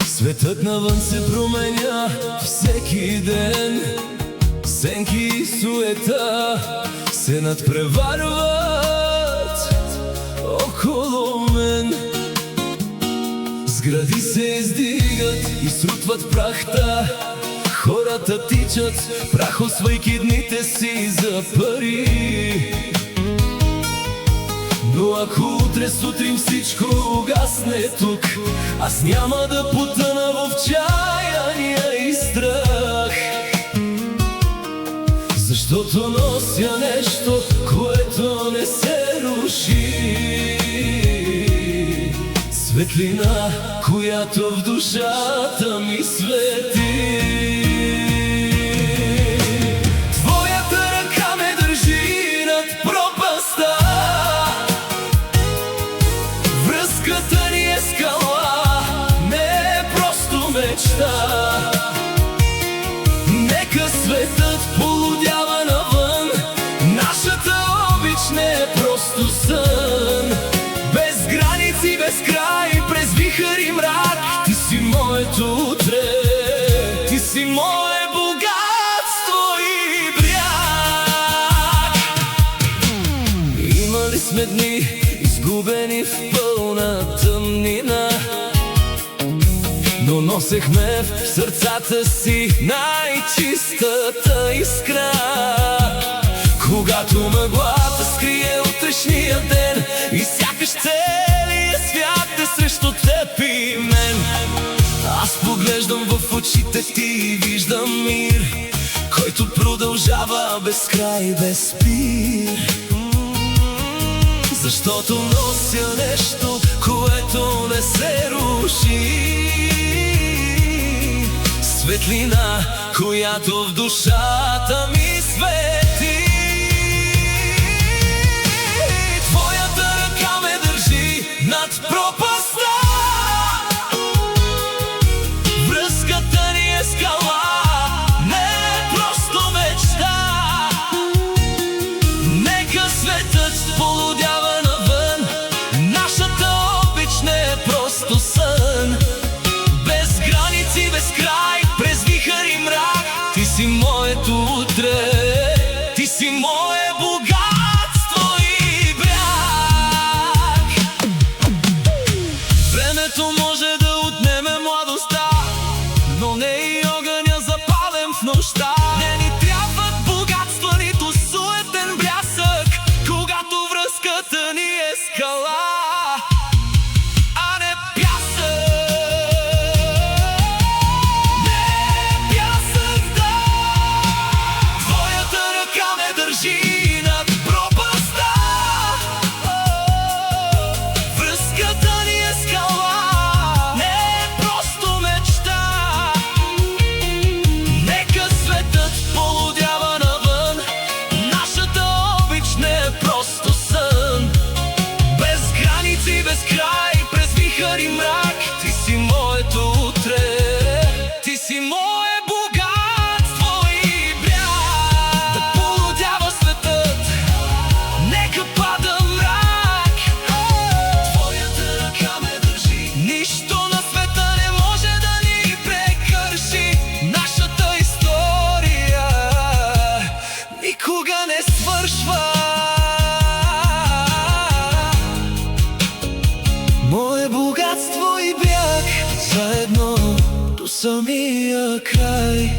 Светът навън се променя всеки ден. Сенки и суета се надпреварват около мен. Сгради се издигат и срутват прахта. Хората тичат, прахосвайки дните си за пари. Но ако утре сутрин всичко угасне тук, аз няма да потъна в отчаяния и страх. Защото нося нещо, което не се руши. Светлина, която в душата ми свети. Твоята ръка ме държи над пропаста. Връзката ни е скала, не е просто мечта. Нека светът полудява навън, нашата обич не е просто сън. Без граници, без край, през вихър и мрак, ти си моето утре, ти си мое богатство и бряг. Имали сме дни, изгубени в пълна тъмнина, но носехме в сърцата си най-чистата искра. Когато мъглата скрие утрешния ден и сякаш целият свят е срещу теб и мен, аз поглеждам в очите ти и виждам мир, който продължава без край, без спир. Защото нося нещо, което не се руши. Светлина, която в душата ми свети. Твоята ръка ме държи над пропаста. Връзката ни е скала, не е просто мечта. Нека светът полудява навън, нашата обич не е просто сън. Без граници, без край, през вихър и мрак, ти си моето утре, ти си мое богатство и бряг. Времето може да отнеме младостта, но не и огъня запален в нощта. Не ни трябват богатства, нито суетен блясък, когато връзката ни е скала, а не пясък. Не пясък, да. Твоята ръка ме държи над пропаста. Връзката ни е скала, не е просто мечта. Нека светът полудява навън, нашата обич не е просто сън. Без граници, без край, през вихър и мрак, ти си моето утре, ти си мое богатство и бряг. Да полудява светът, нека пада мрак. Твоята ръка ме държи, нищо на света не може да ни прекърши. Нашата история никога не свършва. Мое богатство и бряг, заедно до самия край.